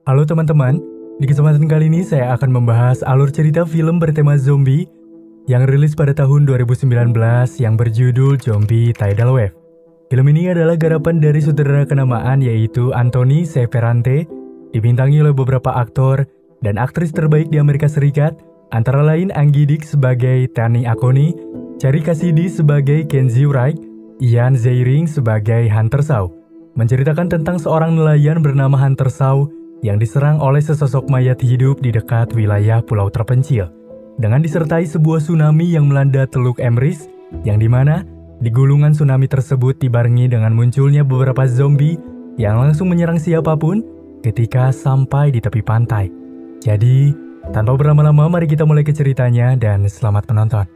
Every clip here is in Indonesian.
Halo teman-teman, di kesempatan kali ini saya akan membahas alur cerita film bertema zombie yang rilis pada tahun 2019 yang berjudul Zombie Tidal Wave. Film ini adalah garapan dari sutradara kenamaan yaitu Anthony C. Ferrante, dibintangi oleh beberapa aktor dan aktris terbaik di Amerika Serikat, antara lain Angie Dick sebagai Tani Akoni, Cherry Cassidy sebagai Kenzie Wright, Ian Ziering sebagai Hunter Shaw, menceritakan tentang seorang nelayan bernama Hunter Shaw yang diserang oleh sesosok mayat hidup di dekat wilayah pulau terpencil, dengan disertai sebuah tsunami yang melanda Teluk Emrys, yang dimana di gulungan tsunami tersebut dibarengi dengan munculnya beberapa zombie yang langsung menyerang siapapun ketika sampai di tepi pantai. Jadi, tanpa berlama-lama mari kita mulai ke ceritanya dan selamat menonton.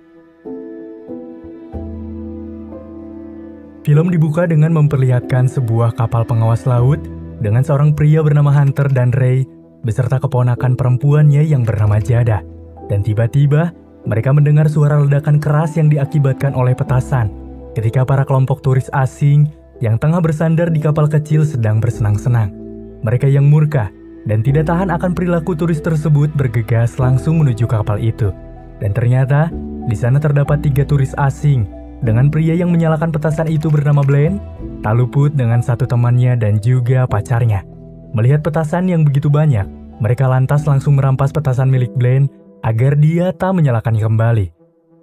Film dibuka dengan memperlihatkan sebuah kapal pengawas laut dengan seorang pria bernama Hunter dan Ray beserta keponakan perempuannya yang bernama Jada. Dan tiba-tiba mereka mendengar suara ledakan keras yang diakibatkan oleh petasan ketika para kelompok turis asing yang tengah bersandar di kapal kecil sedang bersenang-senang. Mereka yang murka dan tidak tahan akan perilaku turis tersebut bergegas langsung menuju kapal itu. Dan ternyata di sana terdapat 3 turis asing dengan pria yang menyalakan petasan itu bernama Blaine, tak luput dengan satu temannya dan juga pacarnya. Melihat petasan yang begitu banyak, mereka lantas langsung merampas petasan milik Blaine agar dia tak menyalakannya kembali.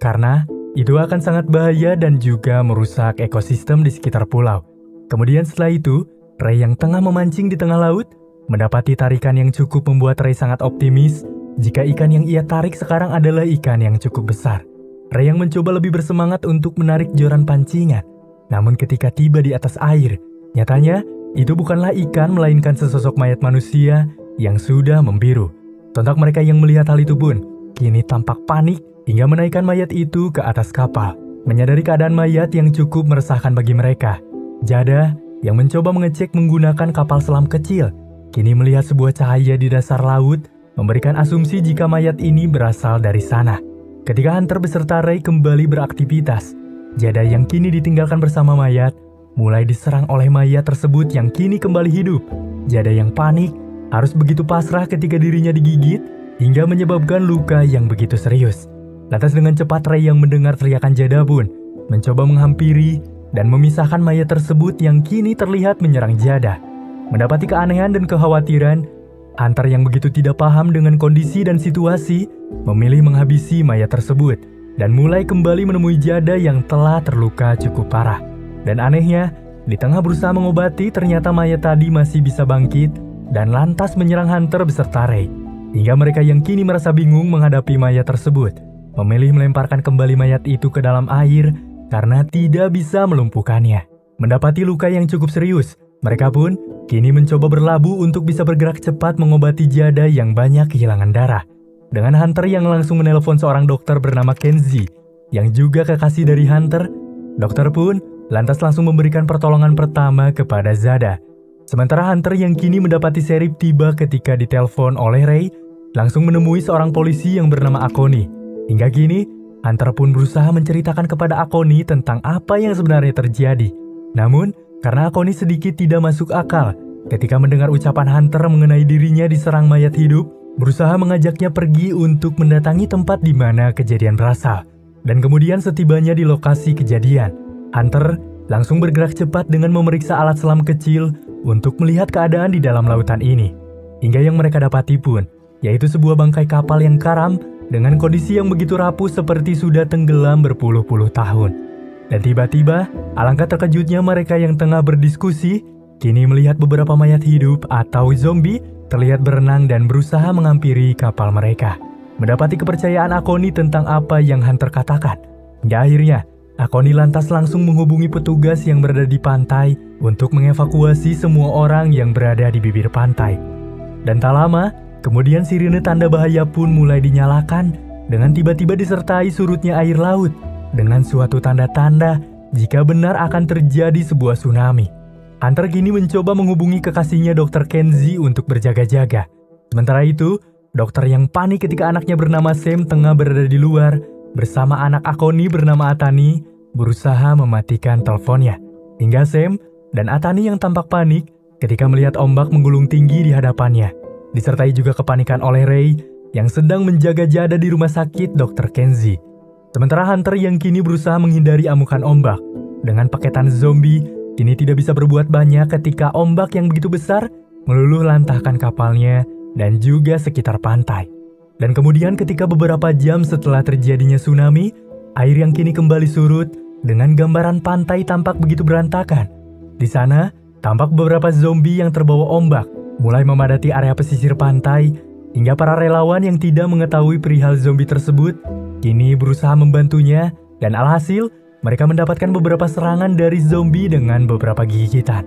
Karena itu akan sangat bahaya dan juga merusak ekosistem di sekitar pulau. Kemudian setelah itu, Ray yang tengah memancing di tengah laut mendapati tarikan yang cukup membuat Ray sangat optimis jika ikan yang ia tarik sekarang adalah ikan yang cukup besar. Ray yang mencoba lebih bersemangat untuk menarik joran pancingan. Namun ketika tiba di atas air, nyatanya itu bukanlah ikan melainkan sesosok mayat manusia yang sudah membiru. Sontak mereka yang melihat hal itu pun kini tampak panik hingga menaikkan mayat itu ke atas kapal. Menyadari keadaan mayat yang cukup meresahkan bagi mereka, Jada yang mencoba mengecek menggunakan kapal selam kecil kini melihat sebuah cahaya di dasar laut memberikan asumsi jika mayat ini berasal dari sana. Ketika Hunter beserta Ray kembali beraktivitas, Jada yang kini ditinggalkan bersama mayat mulai diserang oleh mayat tersebut yang kini kembali hidup. Jada yang panik harus begitu pasrah ketika dirinya digigit hingga menyebabkan luka yang begitu serius. Lantas dengan cepat Ray yang mendengar teriakan Jada pun mencoba menghampiri dan memisahkan mayat tersebut yang kini terlihat menyerang Jada. Mendapati keanehan dan kekhawatiran, Hunter yang begitu tidak paham dengan kondisi dan situasi memilih menghabisi mayat tersebut dan mulai kembali menemui Jada yang telah terluka cukup parah. Dan anehnya, di tengah berusaha mengobati ternyata mayat tadi masih bisa bangkit dan lantas menyerang Hunter beserta Ray. Hingga mereka yang kini merasa bingung menghadapi mayat tersebut memilih melemparkan kembali mayat itu ke dalam air karena tidak bisa melumpuhkannya. Mendapati luka yang cukup serius, mereka pun kini mencoba berlabuh untuk bisa bergerak cepat mengobati Jada yang banyak kehilangan darah. Dengan Hunter yang langsung menelpon seorang dokter bernama Kenzie, yang juga kekasih dari Hunter, dokter pun lantas langsung memberikan pertolongan pertama kepada Jada. Sementara Hunter yang kini mendapati Sheriff tiba ketika ditelepon oleh Ray, langsung menemui seorang polisi yang bernama Akoni. Hingga kini, Hunter pun berusaha menceritakan kepada Akoni tentang apa yang sebenarnya terjadi. Namun, karena Akoni sedikit tidak masuk akal ketika mendengar ucapan Hunter mengenai dirinya diserang mayat hidup, berusaha mengajaknya pergi untuk mendatangi tempat di mana kejadian berasal. Dan kemudian setibanya di lokasi kejadian, Hunter langsung bergerak cepat dengan memeriksa alat selam kecil untuk melihat keadaan di dalam lautan ini. Hingga yang mereka dapati pun, yaitu sebuah bangkai kapal yang karam dengan kondisi yang begitu rapuh seperti sudah tenggelam berpuluh-puluh tahun. Dan tiba-tiba, alangkah terkejutnya mereka yang tengah berdiskusi, kini melihat beberapa mayat hidup atau zombie terlihat berenang dan berusaha menghampiri kapal mereka. Mendapati kepercayaan Akoni tentang apa yang Hunter katakan. Hingga akhirnya, Akoni lantas langsung menghubungi petugas yang berada di pantai untuk mengevakuasi semua orang yang berada di bibir pantai. Dan tak lama, kemudian sirine tanda bahaya pun mulai dinyalakan dengan tiba-tiba disertai surutnya air laut, dengan suatu tanda-tanda jika benar akan terjadi sebuah tsunami. Hunter kini mencoba menghubungi kekasihnya Dr. Kenzie untuk berjaga-jaga. Sementara itu, dokter yang panik ketika anaknya bernama Sam tengah berada di luar bersama anak Akoni bernama Atani berusaha mematikan teleponnya. Hingga Sam dan Atani yang tampak panik ketika melihat ombak menggulung tinggi di hadapannya. disertai juga kepanikan oleh Ray yang sedang menjaga Jada di rumah sakit Dr. Kenzie. Sementara Hunter yang kini berusaha menghindari amukan ombak dengan paketan zombie kini tidak bisa berbuat banyak ketika ombak yang begitu besar meluluh lantahkan kapalnya dan juga sekitar pantai. Dan kemudian ketika beberapa jam setelah terjadinya tsunami, air yang kini kembali surut dengan gambaran pantai tampak begitu berantakan. Di sana, tampak beberapa zombie yang terbawa ombak mulai memadati area pesisir pantai hingga para relawan yang tidak mengetahui perihal zombie tersebut kini berusaha membantunya dan alhasil mereka mendapatkan beberapa serangan dari zombie dengan beberapa gigitan.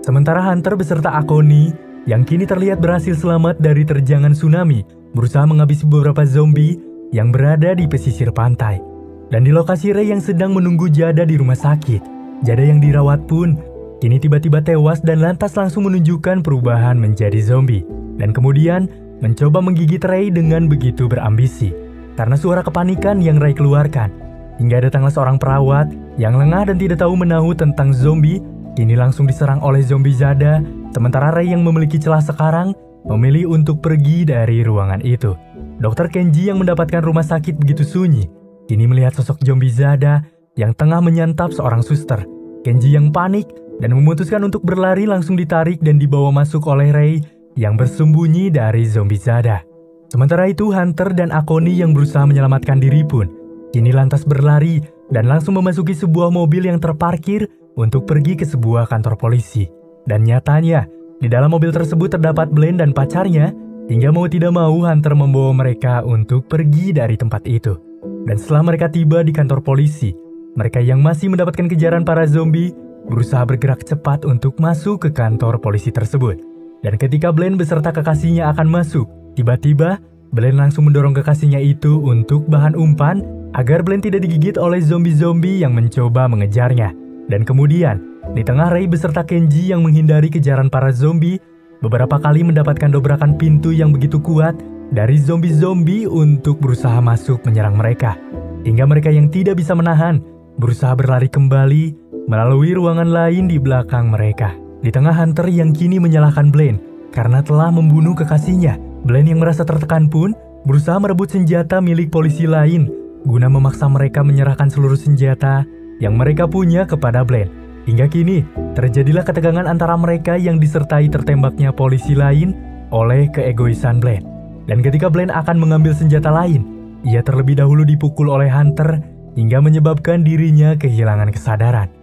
Sementara Hunter beserta Akoni yang kini terlihat berhasil selamat dari terjangan tsunami berusaha menghabisi beberapa zombie yang berada di pesisir pantai. Dan di lokasi Ray yang sedang menunggu Jada di rumah sakit, Jada yang dirawat pun kini tiba-tiba tewas dan lantas langsung menunjukkan perubahan menjadi zombie. Dan kemudian mencoba menggigit Ray dengan begitu berambisi. Karena suara kepanikan yang Ray keluarkan, hingga datanglah seorang perawat yang lengah dan tidak tahu menahu tentang zombie, kini langsung diserang oleh zombie Jada, sementara Ray yang memiliki celah sekarang memilih untuk pergi dari ruangan itu. Dr. Kenji yang mendapatkan rumah sakit begitu sunyi, kini melihat sosok zombie Jada yang tengah menyantap seorang suster. Kenji yang panik dan memutuskan untuk berlari langsung ditarik dan dibawa masuk oleh Ray yang bersembunyi dari zombie Jada. Sementara itu Hunter dan Akoni yang berusaha menyelamatkan diri pun kini lantas berlari dan langsung memasuki sebuah mobil yang terparkir untuk pergi ke sebuah kantor polisi. Dan nyatanya, di dalam mobil tersebut terdapat Blaine dan pacarnya, hingga mau tidak mau Hunter membawa mereka untuk pergi dari tempat itu. Dan setelah mereka tiba di kantor polisi, mereka yang masih mendapatkan kejaran para zombie berusaha bergerak cepat untuk masuk ke kantor polisi tersebut. Dan ketika Blaine beserta kekasihnya akan masuk, tiba-tiba Blaine langsung mendorong kekasihnya itu untuk bahan umpan agar Blaine tidak digigit oleh zombie-zombie yang mencoba mengejarnya. Dan kemudian, di tengah Ray beserta Kenji yang menghindari kejaran para zombie, beberapa kali mendapatkan dobrakan pintu yang begitu kuat dari zombie-zombie untuk berusaha masuk menyerang mereka. Hingga mereka yang tidak bisa menahan, berusaha berlari kembali melalui ruangan lain di belakang mereka. Di tengah Hunter yang kini menyalahkan Blaine karena telah membunuh kekasihnya, Blaine yang merasa tertekan pun berusaha merebut senjata milik polisi lain guna memaksa mereka menyerahkan seluruh senjata yang mereka punya kepada Blaine. Hingga kini, terjadilah ketegangan antara mereka yang disertai tertembaknya polisi lain oleh keegoisan Blaine. Dan ketika Blaine akan mengambil senjata lain, ia terlebih dahulu dipukul oleh Hunter hingga menyebabkan dirinya kehilangan kesadaran.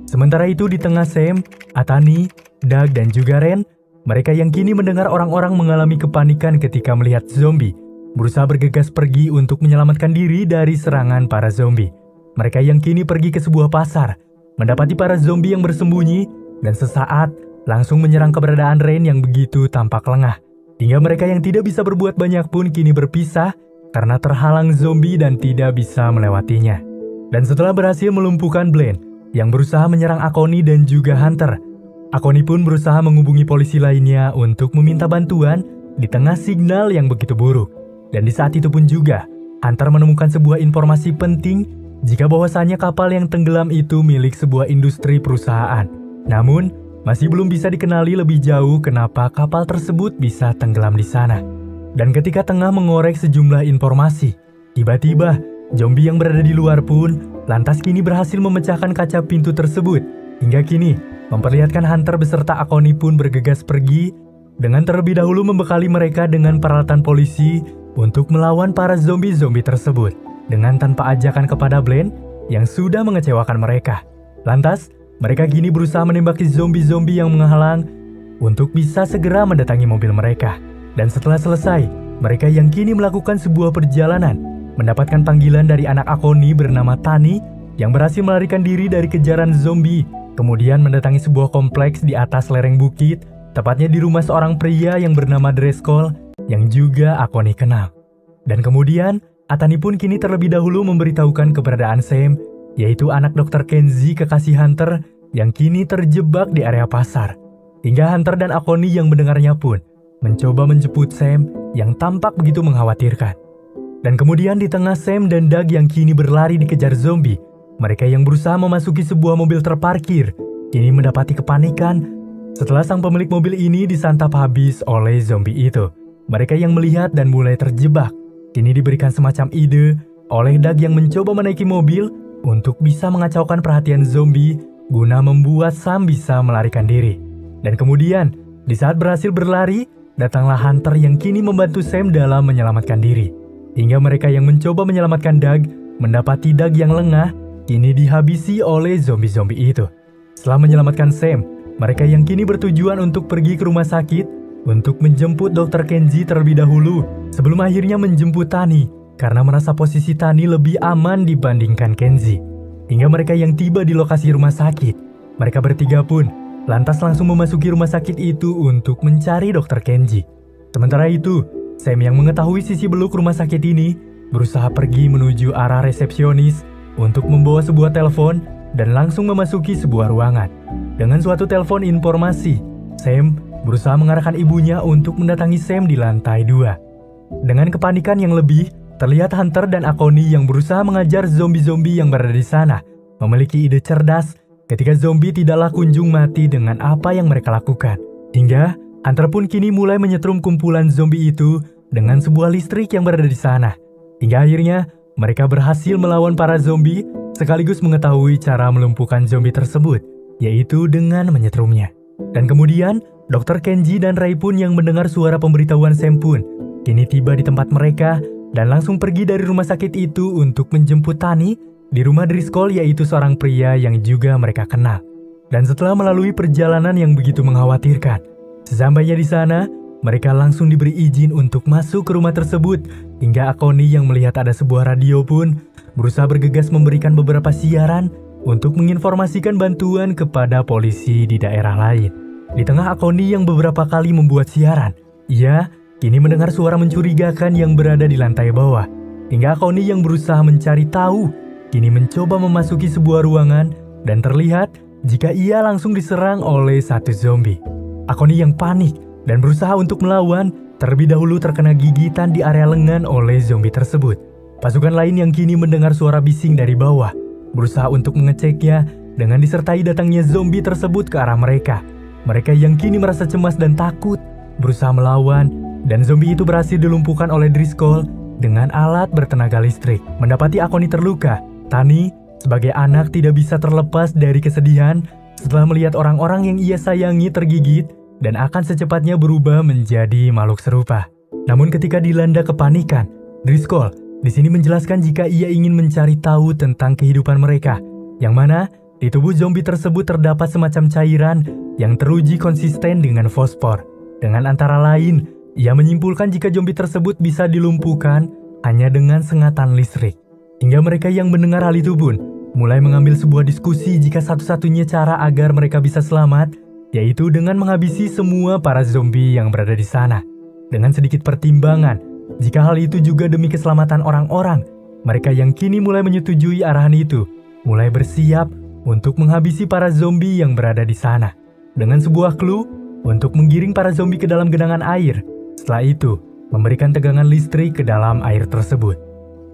Sementara itu di tengah Sam, Atani, Doug dan juga Ren, mereka yang kini mendengar orang-orang mengalami kepanikan ketika melihat zombie, berusaha bergegas pergi untuk menyelamatkan diri dari serangan para zombie. Mereka yang kini pergi ke sebuah pasar, mendapati para zombie yang bersembunyi dan sesaat langsung menyerang keberadaan Ren yang begitu tampak lengah. Hingga mereka yang tidak bisa berbuat banyak pun kini berpisah karena terhalang zombie dan tidak bisa melewatinya. Dan setelah berhasil melumpuhkan Blaine yang berusaha menyerang Akoni dan juga Hunter, Akoni pun berusaha menghubungi polisi lainnya untuk meminta bantuan di tengah signal yang begitu buruk. Dan di saat itu pun juga, Hunter menemukan sebuah informasi penting jika bahwasannya kapal yang tenggelam itu milik sebuah industri perusahaan. Namun, masih belum bisa dikenali lebih jauh kenapa kapal tersebut bisa tenggelam di sana. Dan ketika tengah mengorek sejumlah informasi, tiba-tiba zombie yang berada di luar pun lantas kini berhasil memecahkan kaca pintu tersebut. Hingga kini, memperlihatkan Hunter beserta Akoni pun bergegas pergi dengan terlebih dahulu membekali mereka dengan peralatan polisi untuk melawan para zombie-zombie tersebut dengan tanpa ajakan kepada Blaine yang sudah mengecewakan mereka. Lantas, mereka kini berusaha menembaki zombie-zombie yang menghalang untuk bisa segera mendatangi mobil mereka. Dan setelah selesai, mereka yang kini melakukan sebuah perjalanan mendapatkan panggilan dari anak Akoni bernama Tani yang berhasil melarikan diri dari kejaran zombie, kemudian mendatangi sebuah kompleks di atas lereng bukit, tepatnya di rumah seorang pria yang bernama Driscoll yang juga Akoni kenal. Dan kemudian, Atani pun kini terlebih dahulu memberitahukan keberadaan Sam, yaitu anak Dr. Kenzie kekasih Hunter yang kini terjebak di area pasar. Hingga Hunter dan Akoni yang mendengarnya pun mencoba menjemput Sam yang tampak begitu mengkhawatirkan. Dan kemudian di tengah Sam dan Doug yang kini berlari dikejar zombie, mereka yang berusaha memasuki sebuah mobil terparkir kini mendapati kepanikan Setelah sang pemilik mobil ini disantap habis oleh zombie itu, mereka yang melihat dan mulai terjebak, kini diberikan semacam ide oleh Doug yang mencoba menaiki mobil untuk bisa mengacaukan perhatian zombie guna membuat Sam bisa melarikan diri. Dan kemudian, di saat berhasil berlari, datanglah Hunter yang kini membantu Sam dalam menyelamatkan diri. Hingga mereka yang mencoba menyelamatkan Doug mendapati Doug yang lengah kini dihabisi oleh zombie-zombie itu. Setelah menyelamatkan Sam, mereka yang kini bertujuan untuk pergi ke rumah sakit untuk menjemput Dr. Kenji terlebih dahulu sebelum akhirnya menjemput Tani karena merasa posisi Tani lebih aman dibandingkan Kenji. Hingga mereka yang tiba di lokasi rumah sakit, mereka bertiga pun lantas langsung memasuki rumah sakit itu untuk mencari Dr. Kenji. Sementara itu, Sam yang mengetahui sisi beluk rumah sakit ini berusaha pergi menuju arah resepsionis untuk membawa sebuah telepon dan langsung memasuki sebuah ruangan. Dengan suatu telepon informasi, Sam berusaha mengarahkan ibunya untuk mendatangi Sam di lantai 2. Dengan kepanikan yang lebih, terlihat Hunter dan Akoni yang berusaha mengajar zombie-zombie yang berada di sana memiliki ide cerdas ketika zombie tidaklah kunjung mati dengan apa yang mereka lakukan. Hingga Hunter pun kini mulai menyetrum kumpulan zombie itu dengan sebuah listrik yang berada di sana. Hingga akhirnya mereka berhasil melawan para zombie sekaligus mengetahui cara melumpuhkan zombie tersebut, yaitu dengan menyetrumnya. Dan kemudian Dr. Kenji dan Ray pun yang mendengar suara pemberitahuan Sam pun kini tiba di tempat mereka dan langsung pergi dari rumah sakit itu untuk menjemput Tani di rumah Driscoll, yaitu seorang pria yang juga mereka kenal. Dan setelah melalui perjalanan yang begitu mengkhawatirkan, sesampainya di sana, mereka langsung diberi izin untuk masuk ke rumah tersebut hingga Akoni yang melihat ada sebuah radio pun berusaha bergegas memberikan beberapa siaran untuk menginformasikan bantuan kepada polisi di daerah lain. Di tengah Akoni yang beberapa kali membuat siaran, ia kini mendengar suara mencurigakan yang berada di lantai bawah. Hingga Akoni yang berusaha mencari tahu, kini mencoba memasuki sebuah ruangan dan terlihat jika ia langsung diserang oleh satu zombie. Akoni yang panik dan berusaha untuk melawan, terlebih dahulu terkena gigitan di area lengan oleh zombie tersebut. Pasukan lain yang kini mendengar suara bising dari bawah, berusaha untuk mengeceknya dengan disertai datangnya zombie tersebut ke arah mereka. Mereka yang kini merasa cemas dan takut, berusaha melawan, dan zombie itu berhasil dilumpuhkan oleh Driscoll dengan alat bertenaga listrik. Mendapati Akoni terluka, Tani sebagai anak tidak bisa terlepas dari kesedihan setelah melihat orang-orang yang ia sayangi tergigit dan akan secepatnya berubah menjadi makhluk serupa. Namun ketika dilanda kepanikan, Driscoll di sini menjelaskan jika ia ingin mencari tahu tentang kehidupan mereka, yang mana di tubuh zombie tersebut terdapat semacam cairan yang teruji konsisten dengan fosfor. Dengan antara lain, ia menyimpulkan jika zombie tersebut bisa dilumpuhkan hanya dengan sengatan listrik. Hingga mereka yang mendengar hal itu pun mulai mengambil sebuah diskusi jika satu-satunya cara agar mereka bisa selamat yaitu dengan menghabisi semua para zombie yang berada di sana. Dengan sedikit pertimbangan, jika hal itu juga demi keselamatan orang-orang, mereka yang kini mulai menyetujui arahan itu, mulai bersiap untuk menghabisi para zombie yang berada di sana. Dengan sebuah clue untuk menggiring para zombie ke dalam genangan air, setelah itu memberikan tegangan listrik ke dalam air tersebut.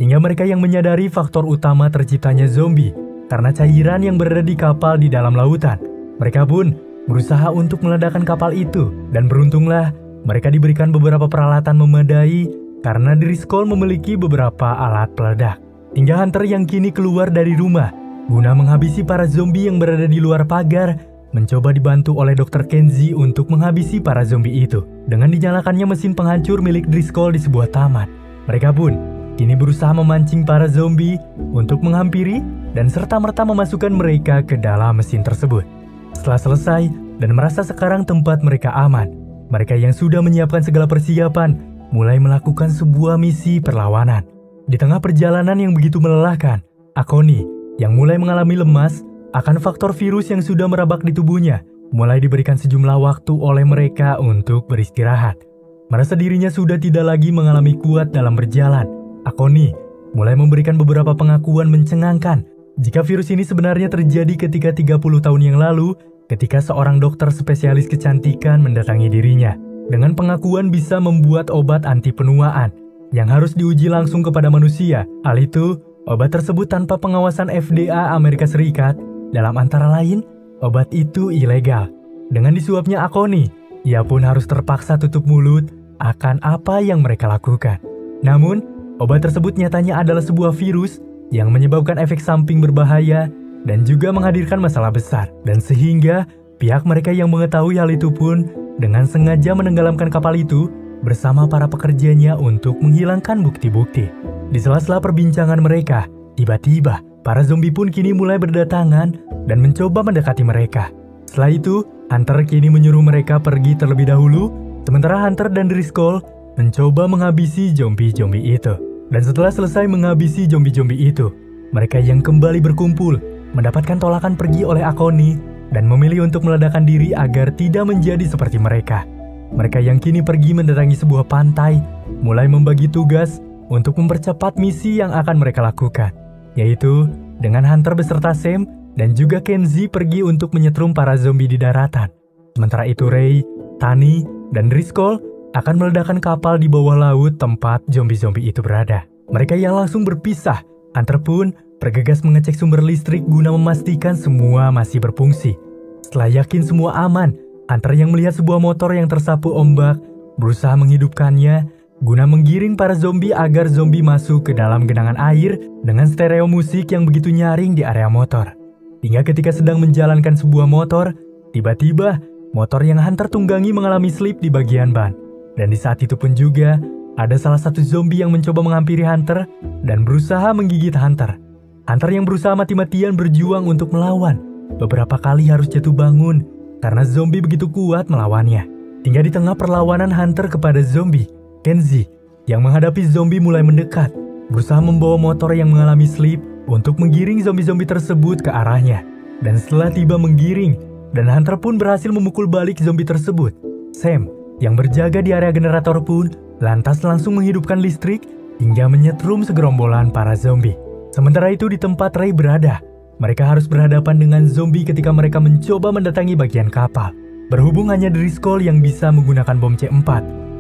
Hingga mereka yang menyadari faktor utama terciptanya zombie karena cairan yang berada di kapal di dalam lautan. Mereka pun berusaha untuk meledakkan kapal itu, dan beruntunglah mereka diberikan beberapa peralatan memadai karena Driscoll memiliki beberapa alat peledak. Hingga Hunter yang kini keluar dari rumah guna menghabisi para zombie yang berada di luar pagar, mencoba dibantu oleh Dr. Kenji untuk menghabisi para zombie itu dengan dinyalakannya mesin penghancur milik Driscoll di sebuah taman. Mereka pun kini berusaha memancing para zombie untuk menghampiri dan serta-merta memasukkan mereka ke dalam mesin tersebut. Setelah selesai dan merasa sekarang tempat mereka aman, mereka yang sudah menyiapkan segala persiapan mulai melakukan sebuah misi perlawanan. Di tengah perjalanan yang begitu melelahkan, Akoni yang mulai mengalami lemas akan faktor virus yang sudah merabak di tubuhnya mulai diberikan sejumlah waktu oleh mereka untuk beristirahat. Merasa dirinya sudah tidak lagi mengalami kuat dalam berjalan, Akoni mulai memberikan beberapa pengakuan mencengangkan jika virus ini sebenarnya terjadi ketika 30 tahun yang lalu ketika seorang dokter spesialis kecantikan mendatangi dirinya dengan pengakuan bisa membuat obat anti penuaan yang harus diuji langsung kepada manusia. Hal itu, obat tersebut tanpa pengawasan FDA Amerika Serikat, dalam antara lain, obat itu ilegal. Dengan disuapnya Akoni, ia pun harus terpaksa tutup mulut akan apa yang mereka lakukan. Namun, obat tersebut nyatanya adalah sebuah virus yang menyebabkan efek samping berbahaya dan juga menghadirkan masalah besar. Dan sehingga pihak mereka yang mengetahui hal itu pun dengan sengaja menenggelamkan kapal itu bersama para pekerjanya untuk menghilangkan bukti-bukti. Di sela-sela perbincangan mereka, tiba-tiba para zombie pun kini mulai berdatangan dan mencoba mendekati mereka. Setelah itu, Hunter kini menyuruh mereka pergi terlebih dahulu, sementara Hunter dan Driscoll mencoba menghabisi zombie-zombie itu. Dan setelah selesai menghabisi zombie-zombie itu, mereka yang kembali berkumpul mendapatkan tolakan pergi oleh Akoni dan memilih untuk meledakkan diri agar tidak menjadi seperti mereka. Mereka yang kini pergi mendatangi sebuah pantai, mulai membagi tugas untuk mempercepat misi yang akan mereka lakukan, yaitu dengan Hunter beserta Sam dan juga Kenzie pergi untuk menyetrum para zombie di daratan. Sementara itu Ray, Tani, dan Driscoll akan meledakkan kapal di bawah laut tempat zombie-zombie itu berada. Mereka yang langsung berpisah. Hunter pun bergegas mengecek sumber listrik guna memastikan semua masih berfungsi. Setelah yakin semua aman, Hunter yang melihat sebuah motor yang tersapu ombak berusaha menghidupkannya guna menggiring para zombie agar zombie masuk ke dalam genangan air dengan stereo musik yang begitu nyaring di area motor. Hingga ketika sedang menjalankan sebuah motor, tiba-tiba motor yang Hunter tunggangi mengalami slip di bagian ban. Dan di saat itu pun juga, ada salah satu zombie yang mencoba menghampiri Hunter dan berusaha menggigit Hunter. Hunter yang berusaha mati-matian berjuang untuk melawan, beberapa kali harus jatuh bangun karena zombie begitu kuat melawannya. Hingga di tengah perlawanan Hunter kepada zombie, Kenzie yang menghadapi zombie mulai mendekat, berusaha membawa motor yang mengalami slip untuk menggiring zombie-zombie tersebut ke arahnya. Dan setelah tiba menggiring, dan Hunter pun berhasil memukul balik zombie tersebut, Sam yang berjaga di area generator pun lantas langsung menghidupkan listrik hingga menyetrum segerombolan para zombie. Sementara itu di tempat Ray berada, mereka harus berhadapan dengan zombie ketika mereka mencoba mendatangi bagian kapal. Berhubung hanya Driscoll yang bisa menggunakan bom C4,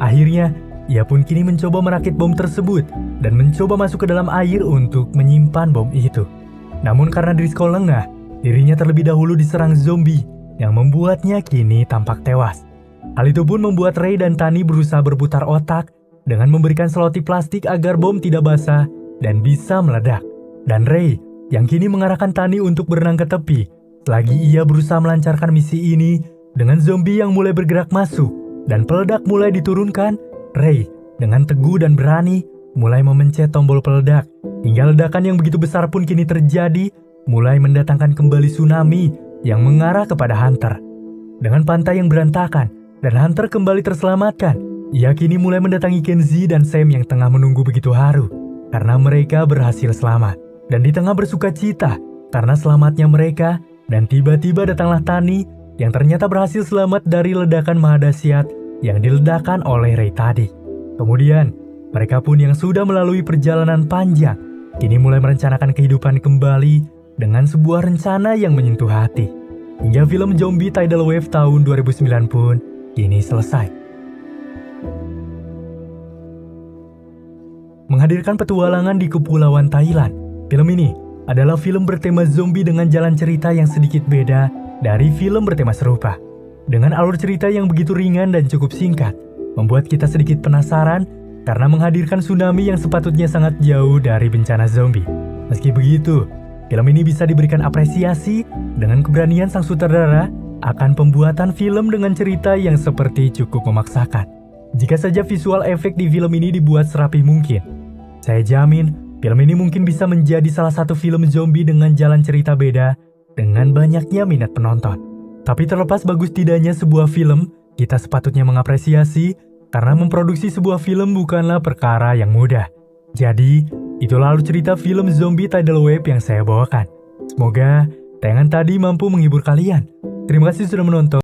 akhirnya ia pun kini mencoba merakit bom tersebut dan mencoba masuk ke dalam air untuk menyimpan bom itu. Namun karena Driscoll lengah, dirinya terlebih dahulu diserang zombie yang membuatnya kini tampak tewas. Hal itu pun membuat Ray dan Tani berusaha berputar otak dengan memberikan selotip plastik agar bom tidak basah dan bisa meledak. Dan Ray yang kini mengarahkan Tani untuk berenang ke tepi selagi ia berusaha melancarkan misi ini dengan zombie yang mulai bergerak masuk dan peledak mulai diturunkan. Ray dengan teguh dan berani mulai memencet tombol peledak hingga ledakan yang begitu besar pun kini terjadi, mulai mendatangkan kembali tsunami yang mengarah kepada Hunter. Dengan pantai yang berantakan dan Hunter kembali terselamatkan, ia kini mulai mendatangi Kenzie dan Sam yang tengah menunggu begitu haru karena mereka berhasil selamat. Dan di tengah bersuka cita karena selamatnya mereka, dan tiba-tiba datanglah Tani yang ternyata berhasil selamat dari ledakan mahadahsyat yang diledakkan oleh Ray tadi. Kemudian, mereka pun yang sudah melalui perjalanan panjang, kini mulai merencanakan kehidupan kembali dengan sebuah rencana yang menyentuh hati. Hingga film Zombie Tidal Wave tahun 2009 pun kini selesai. Menghadirkan petualangan di Kepulauan Thailand, film ini adalah film bertema zombie dengan jalan cerita yang sedikit beda dari film bertema serupa. Dengan alur cerita yang begitu ringan dan cukup singkat, membuat kita sedikit penasaran karena menghadirkan tsunami yang sepatutnya sangat jauh dari bencana zombie. Meski begitu, film ini bisa diberikan apresiasi dengan keberanian sang sutradara akan pembuatan film dengan cerita yang seperti cukup memaksakan. Jika saja visual efek di film ini dibuat serapih mungkin, saya jamin film ini mungkin bisa menjadi salah satu film zombie dengan jalan cerita beda dengan banyaknya minat penonton. Tapi terlepas bagus tidaknya sebuah film, kita sepatutnya mengapresiasi karena memproduksi sebuah film bukanlah perkara yang mudah. Jadi, itulah alur cerita film Zombie Tidal Wave yang saya bawakan. Semoga tayangan tadi mampu menghibur kalian. Terima kasih sudah menonton.